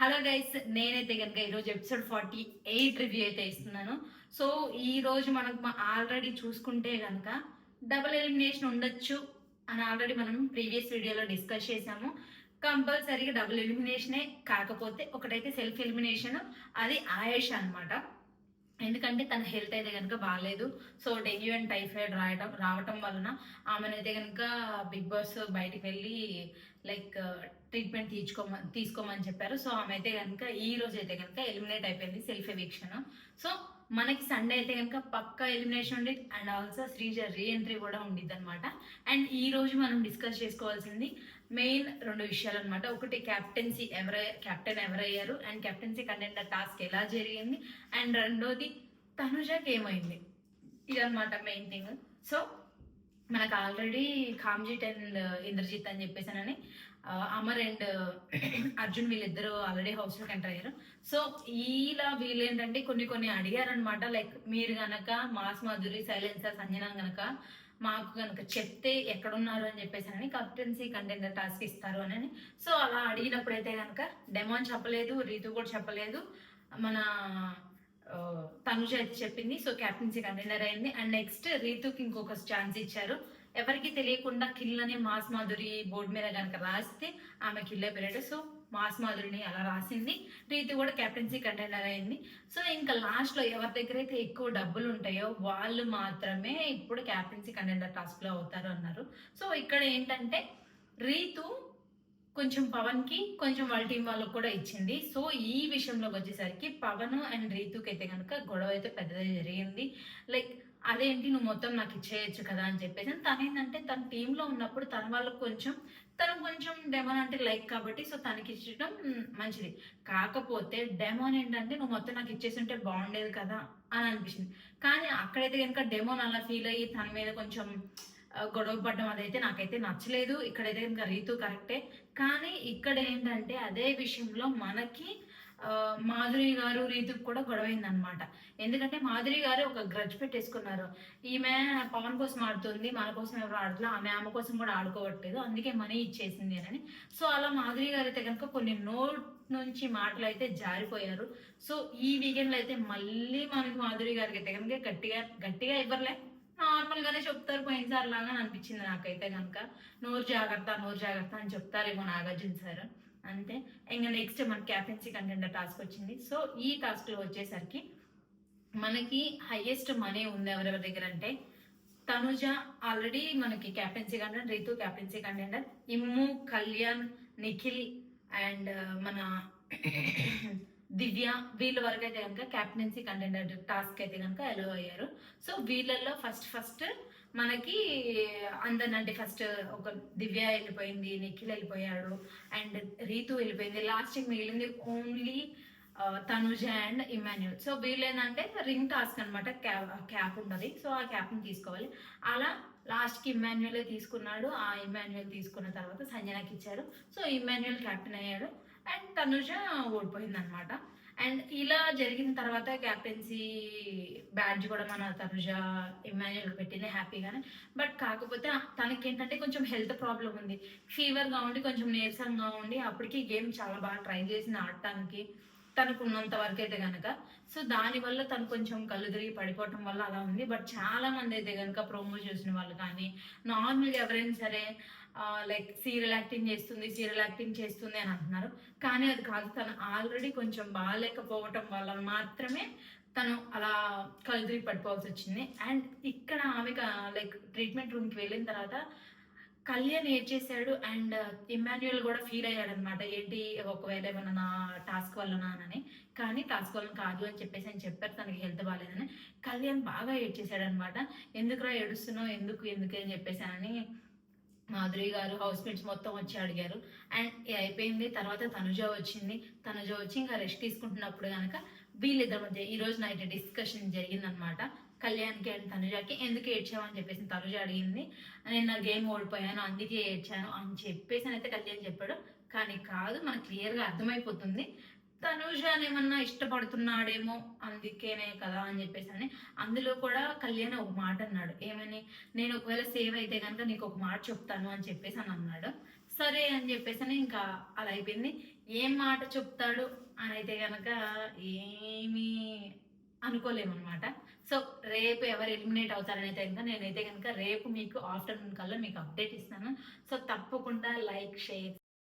Hello guys, నేనైతే కనుక ఈరోజు ఎపిసోడ్ 48 రివ్యూ అయితే ఇస్తున్నాను. సో ఈ రోజు మనకు ఆల్రెడీ చూసుకుంటే కనుక డబుల్ ఎలిమినేషన్ ఉండొచ్చు అని ఆల్రెడీ మనం ప్రీవియస్ వీడియోలో డిస్కస్ చేసాము. కంపల్సరీగా డబుల్ ఎలిమినేషనే, కాకపోతే ఒకటైతే సెల్ఫ్ ఎలిమినేషన్, అది ఆయేష అనమాట. ఎందుకంటే తన హెల్త్ అయితే కనుక బాగాలేదు. సో డెంగ్యూ అండ్ టైఫాయిడ్ రావటం వలన ఆమెనైతే కనుక బిగ్ బాస్ బయటికి వెళ్ళి లైక్ ట్రీట్మెంట్ తీసుకోమని చెప్పారు. సో ఆమె అయితే కనుక ఈ రోజు అయితే కనుక ఎలిమినేట్ అయిపోయింది, సెల్ఫ్ ఎవిక్షన్. సో మనకి సండే అయితే కనుక పక్కా ఎలిమినేషన్ ఉండేది అండ్ ఆల్సో శ్రీజ రీఎంట్రీ కూడా ఉండిద్ది అనమాట. అండ్ ఈ రోజు మనం డిస్కస్ చేసుకోవాల్సింది మెయిన్ రెండు విషయాలు అనమాట. ఒకటి కెప్టెన్ ఎవరయ్యారు అండ్ కెప్టెన్సీ కంటెండర్ టాస్క్ ఎలా జరిగింది, అండ్ రెండోది తనుజకి ఏమైంది, ఇదనమాట మెయిన్ థింగ్. సో మనకు ఆల్రెడీ కామ్జిత్ అండ్ ఇంద్రజిత్ అని చెప్పేసానని అమర్ అండ్ అర్జున్ వీళ్ళిద్దరు ఆల్రెడీ హౌస్ లోకి ఎంటర్ అయ్యారు. సో వీళ్ళు ఏంటంటే కొన్ని అడిగారనమాట. లైక్ మీరు గనక మాస్ మాధురి, సైలెన్సర్, సంజన గనక మాకు కనుక చెప్తే ఎక్కడున్నారు అని చెప్పేసానని కెప్టెన్సీ కంటెండర్ టాస్క్ ఇస్తారు అని. సో అలా అడిగినప్పుడైతే కనుక డెమాన్ చెప్పలేదు, రీతు కూడా చెప్పలేదు, మన తనుజ అయితే చెప్పింది. సో క్యాప్టెన్సీ కంటెండర్ అయింది. అండ్ నెక్స్ట్ రీతుకి ఇంకొక ఛాన్స్ ఇచ్చారు. ఎవరికి తెలియకుండా కిల్ అని మాస్ మాధురి బోర్డు మీద కనుక రాస్తే ఆమె కిల్ అయిపోయాడు. సో మాస్ మాధురిని అలా రాసింది, రీతు కూడా క్యాప్టెన్సీ కంటెండర్ అయింది. సో ఇంకా లాస్ట్ లో ఎవరి దగ్గర అయితే ఎక్కువ డబ్బులు ఉంటాయో వాళ్ళు మాత్రమే ఇప్పుడు క్యాప్టెన్సీ కంటెండర్ టాస్క్ లో అవుతారు అన్నారు. సో ఇక్కడ ఏంటంటే రీతు కొంచెం పవన్ కి కొంచెం వాళ్ళ టీం వాళ్ళకు కూడా ఇచ్చింది. సో ఈ విషయంలోకి వచ్చేసరికి పవన్ అండ్ రీతుకి అయితే కనుక గొడవ అయితే పెద్దగా జరిగింది. లైక్ అదేంటి నువ్వు మొత్తం నాకు ఇచ్చేయచ్చు కదా అని చెప్పేసి. తను ఏంటంటే తన టీంలో ఉన్నప్పుడు తన వాళ్ళకు తను కొంచెం డెమోన్ అంటే లైక్ కాబట్టి సో తనకి ఇచ్చడం మంచిది. కాకపోతే డెమోన్ ఏంటంటే నువ్వు మొత్తం నాకు ఇచ్చేసి ఉంటే బాగుండేది కదా అని అనిపించింది. కానీ అక్కడైతే కనుక డెమోన్ అలా ఫీల్ అయ్యి తన మీద కొంచెం గొడవ పడడం అదైతే నాకైతే నచ్చలేదు. ఇక్కడైతే ఇంకా రీతు కరెక్టే. కానీ ఇక్కడ ఏంటంటే అదే విషయంలో మనకి మాధురి గారు రీతుకు కూడా గొడవైంది అనమాట. ఎందుకంటే మాధురి గారు ఒక గ్రడ్జ్ పెట్టేసుకున్నారు. ఈమె పవన్ కోసం ఆడుతుంది, మన కోసం ఎవరు ఆడట్లా, ఆమె కోసం కూడా ఆడుకోవట్లేదు, అందుకే మనీ ఇచ్చేసింది అని. సో అలా మాధురి గారు అయితే కనుక కొన్ని నోట్ నుంచి మాటలు అయితే జారిపోయారు. సో ఈ వీకెండ్ లో అయితే మళ్ళీ మనకి మాధురి గారికి అయితే కనుక గట్టిగా ఇవ్వర్లే, నార్మల్ గానే చెప్తారు పోయినసారి లాగా అనిపించింది నాకైతే కనుక. నోరు జాగ్రత్త అని చెప్తారేమో నాగార్జున సార్, అంతే. ఇంకా నెక్స్ట్ మన క్యాప్టెన్సీ కంటెండర్ టాస్క్ వచ్చింది. సో ఈ టాస్క్ లో వచ్చేసరికి మనకి హైయెస్ట్ మనీ ఉంది ఎవరెవరి దగ్గర అంటే తనుజ ఆల్రెడీ మనకి captaincy contender, Ritu captaincy contender, Immu, Kalyan, Nikhil and మన దివ్య, వీళ్ళ వరకు అయితే కనుక క్యాప్టెన్సీ కంటెండర్ టాస్క్ అయితే కనుక అలో అయ్యారు. సో వీళ్ళల్లో ఫస్ట్ మనకి అందరినంటే ఫస్ట్ ఒక దివ్య వెళ్ళిపోయింది, నిఖిల్ వెళ్ళిపోయాడు అండ్ రీతు వెళ్ళిపోయింది. లాస్ట్ మిగిలింది only Tanuja and Emmanuel. So వీళ్ళు ఏంటంటే రింగ్ టాస్క్ అనమాట, క్యాప్ ఉంటుంది. సో ఆ క్యాప్ని తీసుకోవాలి. అలా లాస్ట్కి ఇమాన్యులే తీసుకున్నాడు. ఆ ఇమాన్యుల్ తీసుకున్న తర్వాత సంజనాకి ఇచ్చారు. సో ఇమాన్యుల్ క్యాప్టెన్ అయ్యాడు అండ్ తనుజ ఓడిపోయింది అనమాట. అండ్ ఇలా జరిగిన తర్వాత క్యాప్టెన్సీ బ్యాడ్జ్ కూడా మన తనుజ ఇమాన్యుల్ పెట్టింది హ్యాపీగానే. బట్ కాకపోతే తనకి ఏంటంటే కొంచెం హెల్త్ ప్రాబ్లం ఉంది, ఫీవర్గా ఉండి కొంచెం నీరసంగా ఉండి అప్పటికి గేమ్ చాలా బాగా ట్రై చేసింది ఆడటానికి తనకు ఉన్నంత వరకు అయితే కనుక. సో దానివల్ల తను కొంచెం కళ్ళు తిరిగి పడిపోవటం వల్ల అలా ఉంది. బట్ చాలా మంది అయితే కనుక ప్రోమో చూసిన వాళ్ళు కానీ నార్మల్గా ఎవరైనా సరే లైక్ సీరియల్ యాక్టింగ్ చేస్తుంది అని అంటున్నారు. కానీ అది కాదు, తను ఆల్రెడీ కొంచెం బాగాలేకపోవటం వల్ల మాత్రమే తను అలా కళ్ళు తిరిగి పడిపోవాల్సి వచ్చింది. అండ్ ఇక్కడ ఆమె లైక్ ట్రీట్మెంట్ రూమ్కి వెళ్ళిన తర్వాత కళ్యాణ్ ఏడ్చేసాడు అండ్ ఇమాన్యుయల్ కూడా ఫీల్ అయ్యాడు అనమాట. ఏంటి ఒకవేళ ఏమన్నా నా టాస్క్ వల్లనా అని. కానీ టాస్క్ వల్ల కాదు అని చెప్పారు, తనకి హెల్త్ బాగాలేదని. కళ్యాణ్ బాగా ఏడ్చేసాడు అనమాట. ఎందుకురా ఏడుస్తున్నావు, ఎందుకు అని చెప్పేసానని మాధురి గారు, హౌస్ మేట్స్ మొత్తం వచ్చి అడిగారు. అండ్ అయిపోయింది. తర్వాత తనుజ వచ్చి ఇంకా రెస్ట్ తీసుకుంటున్నప్పుడు కనుక వీళ్ళిద్దరి మధ్య ఈ రోజు నైట్ డిస్కషన్ జరిగిందనమాట. కళ్యాణ్కి అండ్ తనుజకి ఎందుకు ఏడ్చామని చెప్పేసి తనుజ అడిగింది. నేను నా గేమ్ ఓడిపోయాను అందుకే ఏడ్చాను అని చెప్పేసి అయితే కళ్యాణ్ చెప్పాడు. కానీ కాదు, మనకు క్లియర్గా అర్థమైపోతుంది తనుజాని ఏమన్నా ఇష్టపడుతున్నాడేమో అందుకేనే కదా అని చెప్పేసి అని. అందులో కూడా కళ్యాణ్ ఒక మాట అన్నాడు, ఏమని, నేను ఒకవేళ సేవ్ అయితే కనుక నీకు ఒక మాట చెప్తాను అని చెప్పేసి అని అన్నాడు. సరే అని చెప్పేసి ఇంకా అలా అయిపోయింది. ఏం మాట చెప్తాడు అని అయితే కనుక ఏమీ అనుకోలేమన్నమాట. సో రేపు ఎవరు ఎలిమినేట్ అవుతారని అయితే కనుక నేనైతే కనుక రేపు మీకు ఆఫ్టర్నూన్ కల్లా మీకు అప్డేట్ ఇస్తాను. సో తప్పకుండా లైక్, షేర్